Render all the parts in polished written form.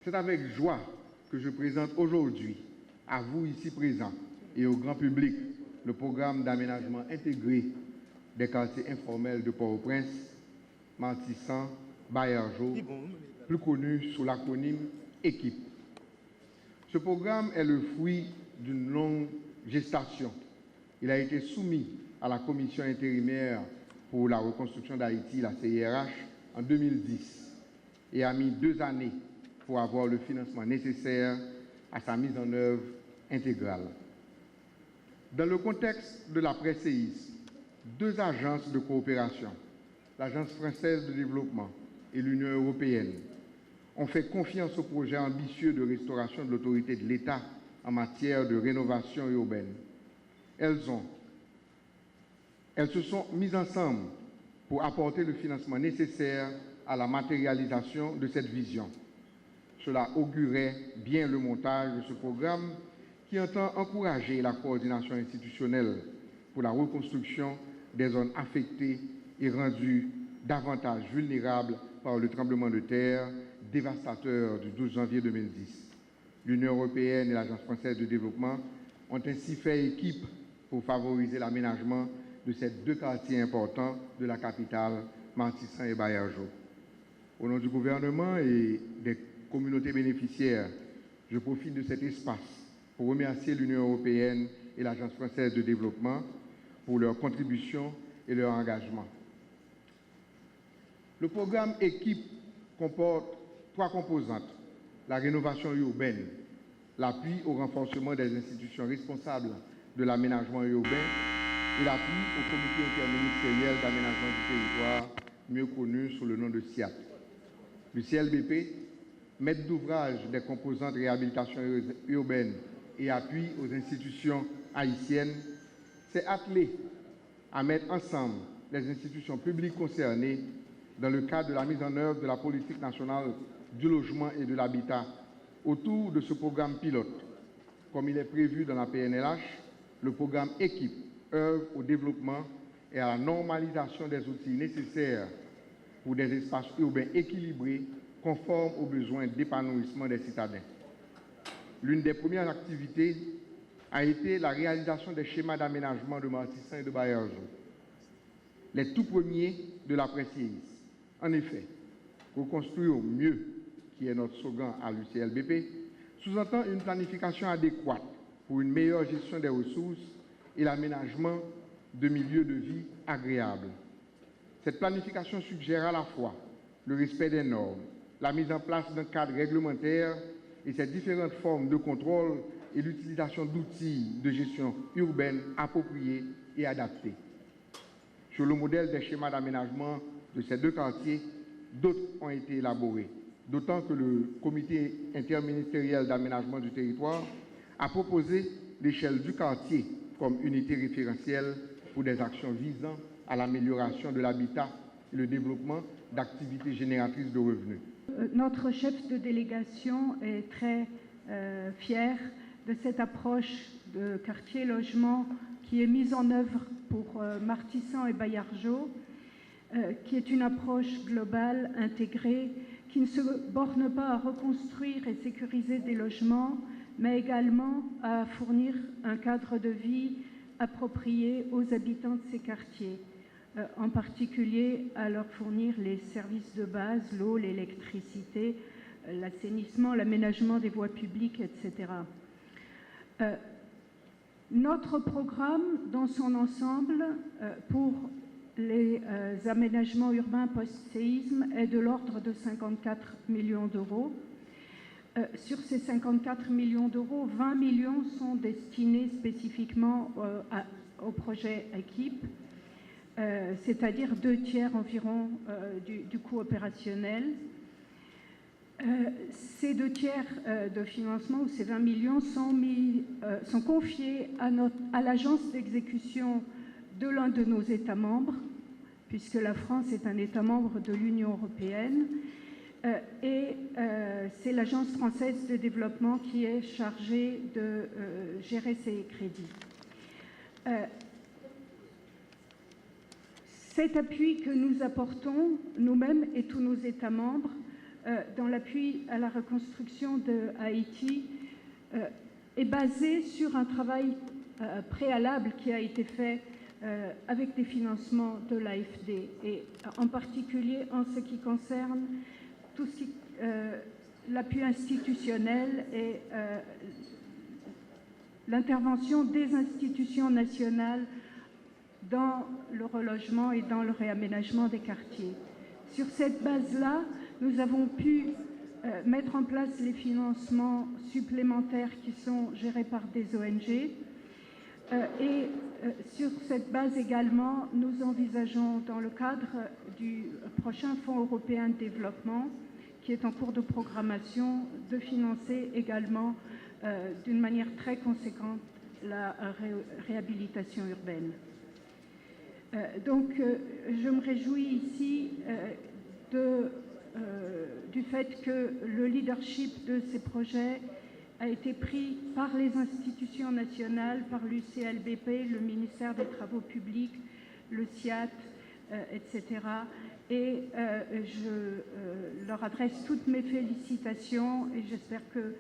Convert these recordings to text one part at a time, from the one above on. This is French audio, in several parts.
C'est avec joie que je présente aujourd'hui à vous ici présents et au grand public le programme d'aménagement intégré des quartiers informels de Port-au-Prince, Martissan, Baillargeau, plus connu sous l'acronyme EQIP. Ce programme est le fruit d'une longue gestation. Il a été soumis à la Commission intérimaire pour la reconstruction d'Haïti, la CIRH, en 2010 et a mis 2 années pour avoir le financement nécessaire à sa mise en œuvre intégrale. Dans le contexte de l'après-séisme, 2 agences de coopération, l'Agence française de développement et l'Union européenne, ont fait confiance au projet ambitieux de restauration de l'autorité de l'État en matière de rénovation urbaine. Elles se sont mises ensemble pour apporter le financement nécessaire à la matérialisation de cette vision. Cela augurait bien le montage de ce programme qui entend encourager la coordination institutionnelle pour la reconstruction des zones affectées et rendues davantage vulnérables par le tremblement de terre dévastateur du 12 janvier 2010. L'Union européenne et l'Agence française de développement ont ainsi fait équipe pour favoriser l'aménagement de ces 2 quartiers importants de la capitale, Martissan et Baillargeau. Au nom du gouvernement et des communautés bénéficiaires, je profite de cet espace pour remercier l'Union européenne et l'Agence française de développement pour leur contribution et leur engagement. Le programme EQIP comporte 3 composantes: la rénovation urbaine, l'appui au renforcement des institutions responsables de l'aménagement urbain et l'appui au comité interministériel d'aménagement du territoire, mieux connu sous le nom de CIAT. Le CLBP, maître d'ouvrage des composantes réhabilitation urbaine et appui aux institutions haïtiennes, s'est attelé à mettre ensemble les institutions publiques concernées dans le cadre de la mise en œuvre de la politique nationale du logement et de l'habitat autour de ce programme pilote. Comme il est prévu dans la PNLH, le programme EQIP œuvre au développement et à la normalisation des outils nécessaires pour des espaces urbains équilibrés, conformes aux besoins d'épanouissement des citadins. L'une des premières activités a été la réalisation des schémas d'aménagement de Martissan et de Baillargeau, les tout premiers de l'après-séisme. En effet, reconstruire au mieux, qui est notre slogan à l'UCLBP, sous-entend une planification adéquate pour une meilleure gestion des ressources et l'aménagement de milieux de vie agréables. Cette planification suggère à la fois le respect des normes, la mise en place d'un cadre réglementaire et ses différentes formes de contrôle et l'utilisation d'outils de gestion urbaine appropriés et adaptés. Sur le modèle des schémas d'aménagement de ces 2 quartiers, d'autres ont été élaborés, d'autant que le comité interministériel d'aménagement du territoire a proposé l'échelle du quartier comme unité référentielle pour des actions visant à l'amélioration de l'habitat et le développement d'activités génératrices de revenus. Notre chef de délégation est très fier de cette approche de quartier-logement qui est mise en œuvre pour Martissan et Baillargeau, qui est une approche globale, intégrée, qui ne se borne pas à reconstruire et sécuriser des logements, mais également à fournir un cadre de vie approprié aux habitants de ces quartiers, en particulier à leur fournir les services de base, l'eau, l'électricité, l'assainissement, l'aménagement des voies publiques, etc. Notre programme, dans son ensemble, pour les aménagements urbains post-séisme est de l'ordre de 54 millions d'euros. Sur ces 54 millions d'euros, 20 millions sont destinés spécifiquement au projet EQIP, c'est-à-dire 2/3 environ du coût opérationnel. Ces 2/3 de financement, ou ces 20 millions, sont confiés à l'agence d'exécution de l'un de nos États membres, puisque la France est un État membre de l'Union européenne, et c'est l'Agence française de développement qui est chargée de gérer ces crédits. Cet appui que nous apportons, nous-mêmes et tous nos États membres, dans l'appui à la reconstruction de Haïti est basé sur un travail préalable qui a été fait avec des financements de l'AFD, et en particulier en ce qui concerne tout ce qui l'appui institutionnel et l'intervention des institutions nationales dans le relogement et dans le réaménagement des quartiers. Sur cette base-là, nous avons pu mettre en place les financements supplémentaires qui sont gérés par des ONG. Et sur cette base également, nous envisageons, dans le cadre du prochain Fonds européen de développement, qui est en cours de programmation, de financer également d'une manière très conséquente la réhabilitation urbaine. Donc, je me réjouis ici du fait que le leadership de ces projets a été pris par les institutions nationales, par l'UCLBP, le ministère des Travaux publics, le SIAT, etc. Et je leur adresse toutes mes félicitations et j'espère que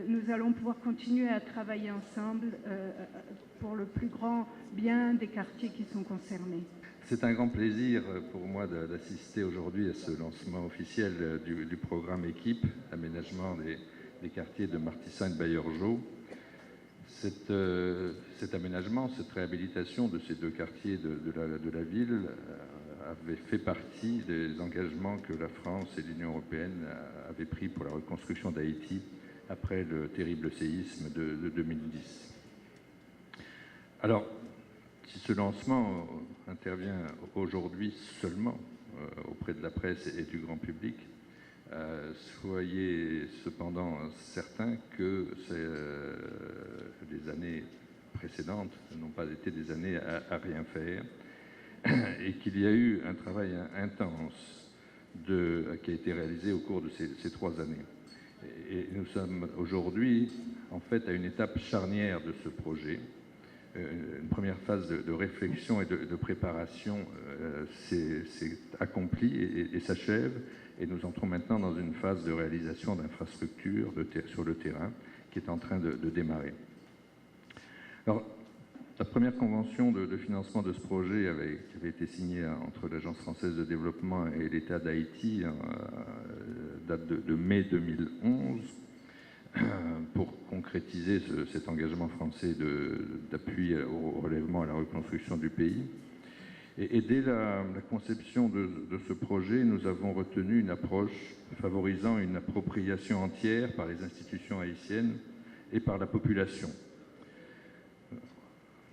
nous allons pouvoir continuer à travailler ensemble pour le plus grand bien des quartiers qui sont concernés. C'est un grand plaisir pour moi d'assister aujourd'hui à ce lancement officiel du programme Équipe, aménagement des quartiers de Martissant et de Baillargeau. Cet aménagement, cette réhabilitation de ces deux quartiers de la ville avait fait partie des engagements que la France et l'Union européenne avaient pris pour la reconstruction d'Haïti après le terrible séisme de 2010. Alors, si ce lancement intervient aujourd'hui seulement auprès de la presse et du grand public, soyez cependant certains que les années précédentes n'ont pas été des années à rien faire et qu'il y a eu un travail intense qui a été réalisé au cours de ces 3 années. Et nous sommes aujourd'hui en fait à une étape charnière de ce projet. Une première phase de réflexion et de préparation s'est accomplie et s'achève, et nous entrons maintenant dans une phase de réalisation d'infrastructures sur le terrain qui est en train de démarrer. Alors, la première convention de financement de ce projet qui avait été signée entre l'Agence française de développement et l'État d'Haïti date de mai 2011 pour concrétiser cet engagement français d'appui au relèvement et à la reconstruction du pays. Et dès la conception de ce projet, nous avons retenu une approche favorisant une appropriation entière par les institutions haïtiennes et par la population.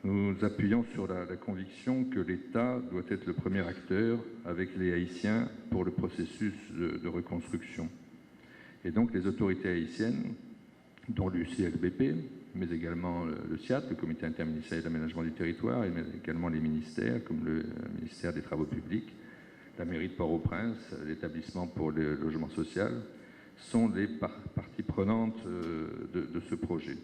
Nous nous appuyons sur la conviction que l'État doit être le premier acteur avec les Haïtiens pour le processus de reconstruction. Et donc les autorités haïtiennes, dont l'UCLBP, mais également le SIAT, le Comité interministériel d'aménagement du territoire, et également les ministères, comme le ministère des Travaux publics, la mairie de Port-au-Prince, l'établissement pour le logement social, sont les parties prenantes de ce projet.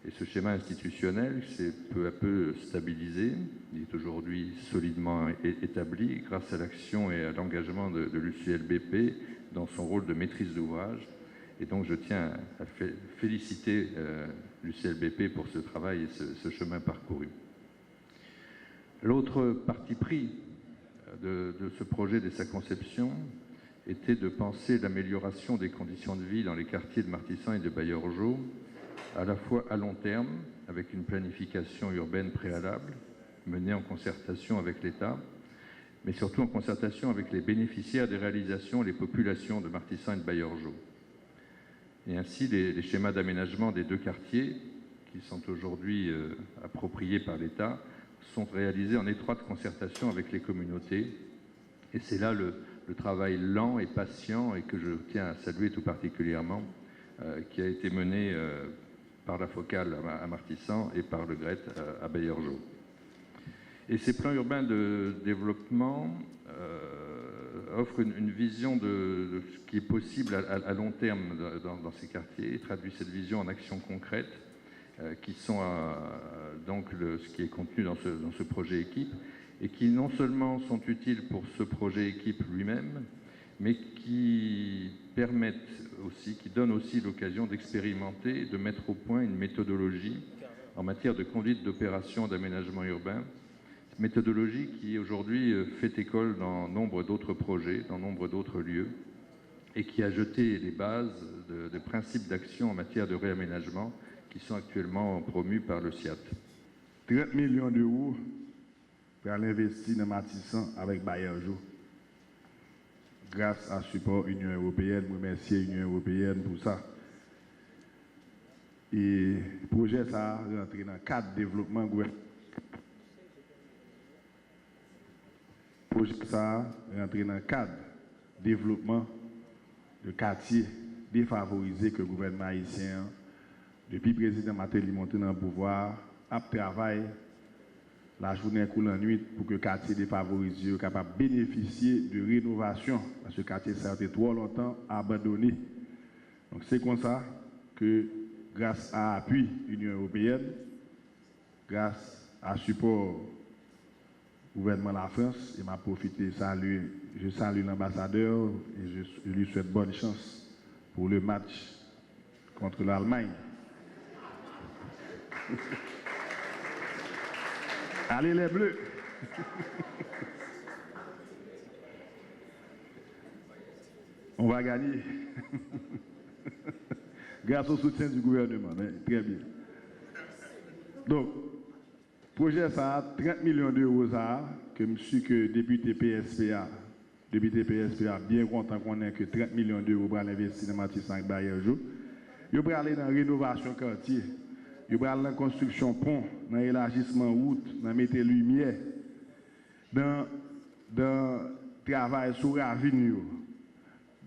Et ce schéma institutionnel s'est peu à peu stabilisé. Il est aujourd'hui solidement établi grâce à l'action et à l'engagement de l'UCLBP dans son rôle de maîtrise d'ouvrage. Et donc je tiens à féliciter l'UCLBP pour ce travail et ce chemin parcouru. L'autre parti pris de ce projet dès sa conception était de penser l'amélioration des conditions de vie dans les quartiers de Martissant et de Baillargeau, à la fois à long terme, avec une planification urbaine préalable, menée en concertation avec l'État, mais surtout en concertation avec les bénéficiaires des réalisations, les populations de Martissant et de Baillargeau. Et ainsi, les schémas d'aménagement des deux quartiers, qui sont aujourd'hui appropriés par l'État, sont réalisés en étroite concertation avec les communautés. Et c'est là le travail lent et patient, et que je tiens à saluer tout particulièrement, qui a été mené par la Focale à Martissant et par le GRET à Baillargeau. Et ces plans urbains de développement offrent une vision de ce qui est possible à long terme dans ces quartiers et traduisent cette vision en actions concrètes qui sont donc ce qui est contenu dans ce projet équipe, et qui non seulement sont utiles pour ce projet équipe lui-même, mais qui permettent aussi, qui donnent aussi l'occasion d'expérimenter, de mettre au point une méthodologie en matière de conduite d'opérations d'aménagement urbain. Méthodologie qui aujourd'hui fait école dans nombre d'autres projets, dans nombre d'autres lieux, et qui a jeté les bases de principes d'action en matière de réaménagement qui sont actuellement promus par le SIAT. 30 millions d'euros pour l'investir dans Matissan avec Bayer Jo. Grâce à support Union européenne, je remercie l'Union européenne pour ça. Et le projet ça rentre dans le cadre de développement gouvernemental. Le projet ça rentre dans le cadre de développement de quartiers défavorisés que le gouvernement haïtien, depuis le président Matéli monté dans le pouvoir, a travaillé la journée et la nuit pour que le quartier défavorisé soit capable de bénéficier de rénovation. Parce que le quartier ça a été trop longtemps abandonné. Donc c'est comme ça que, grâce à l'appui de l'Union européenne, grâce à support du gouvernement de la France, il m'a profité de saluer, je salue l'ambassadeur et je lui souhaite bonne chance pour le match contre l'Allemagne. Allez les Bleus! On va gagner. Grâce au soutien du gouvernement. Très bien. Donc, projet ça, 30 millions d'euros ça, que monsieur que député PSPA bien content qu'on ait que 30 millions d'euros pour investir dans Matissan avec Bayer Jo. Il va aller dans la rénovation quartier. Il va aller dans la construction pont, dans l'élargissement route, dans mettre lumière, dans travail sur la ravine,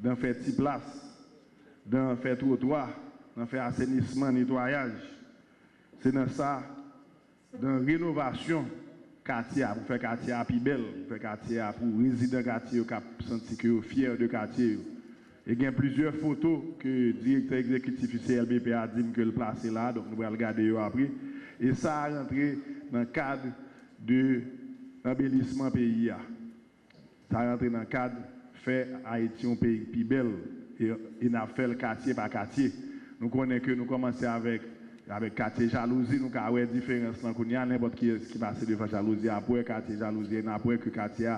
dans faire petite place, dans faire trottoir, dans faire assainissement, nettoyage. C'est dans ça, dans la rénovation quartier, pour faire quartier plus belle, pour faire quartier pour résidents quartier qui sentent que fiers de quartier. Il y a plusieurs photos que le directeur exécutif du CLBP a dit que le placer là, donc nous allons regarder après. Et ça a rentré dans le cadre de l'embellissement pays. Ça a rentré dans le cadre de faire Haïti un pays plus belle. Et on a fait le quartier par quartier. Nous connaissons que nous commençons avec quartier jalousie, nous avons une différence. Il y a n'importe qui passe devant jalousie, après quartier jalousie, après que le quartier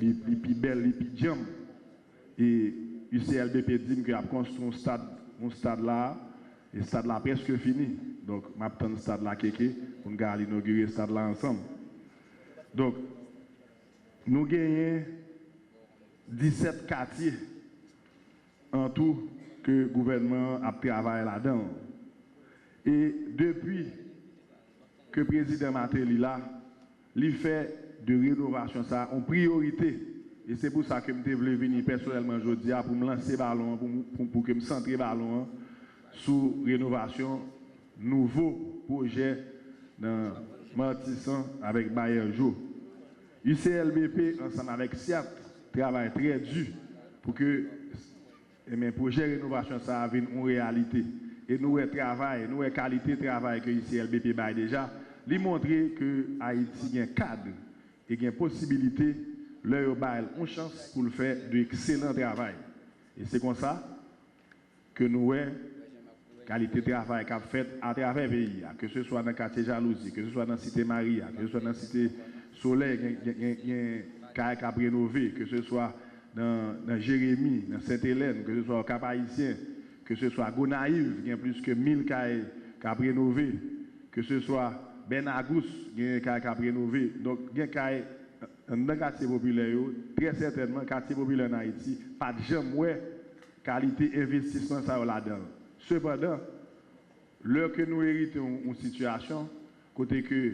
est plus belle, est plus jam. Et UCLBP dit qu'il a construit un stade là, et le stade là presque fini. Donc, je vais le stade là pour nous inaugurer le stade là ensemble. Donc, nous gagnons 17 quartiers en tout que le gouvernement a travaillé là-dedans. Et depuis que le président Matéli là, il fait de rénovation ça en priorité. Et c'est pour ça que je voulais venir personnellement aujourd'hui pour me lancer ballon, pour que me centre ballon sur rénovation, nouveau projet dans Matissan avec Bayer Jo. UCLBP, ensemble avec SIAT, travaille très dur pour que le projet de rénovation ça vienne en réalité. Et nous travail, nous qualité de travail que UCLBP bail déjà, lui montrer que Haïti a un cadre et une possibilité leur bail une chance pour le faire d'excellent travail. Et c'est comme ça que nous avons qualité de travail qu'a fait à travers le pays, que ce soit dans le quartier Jalousie, que ce soit dans la cité Maria, que ce soit dans la cité Soleil, il y a un cap rénové, que ce soit dans Jérémie, dans Sainte-Hélène, que ce soit au Cap Haïtien, que ce soit à Gonaïve, il y a plus que 1000 cap rénovés, que ce soit Benagous, il y a un cap rénové. Donc, il y a dans le quartier populaire, très certainement, le quartier populaire en Haïti, pas de jamais qualité investissement ça là-dedans. Cependant, l'heure que nous héritons une situation, côté que,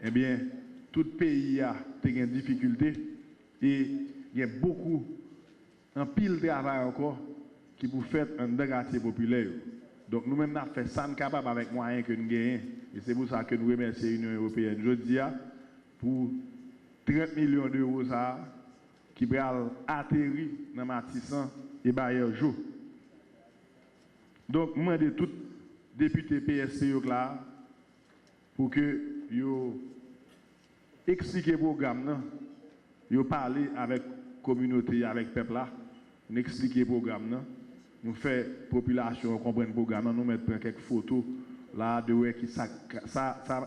eh bien, tout pays a des difficultés et il y a beaucoup, un pile de travail encore qui vous fait un quartier populaire. Donc nous-mêmes, nous avons fait ça capable avec moyens que nous gagnons. Et c'est pour ça que nous remercions l'Union européenne. Je dis pour 30 millions d'euros qui vont atterrir dans Matissan et Bayer Jo. Donc, je demande tout député PSP là pour que vous expliquez le programme, vous parlez avec communauté, avec le peuple là, nous expliquer le programme, nous faisons population comprendre le programme, nous mettons quelques photos là de où qui ça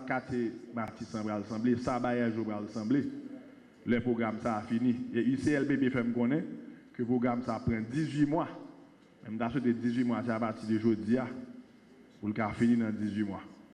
quartier Martissan va assembler, ça Baillargeau va assembler. Le programme ça a fini. Et UCLBB fait me connaître que le programme ça prend 18 mois. Même dans ce 18 mois, c'est à partir de aujourd'hui pour le cas fini dans 18 mois.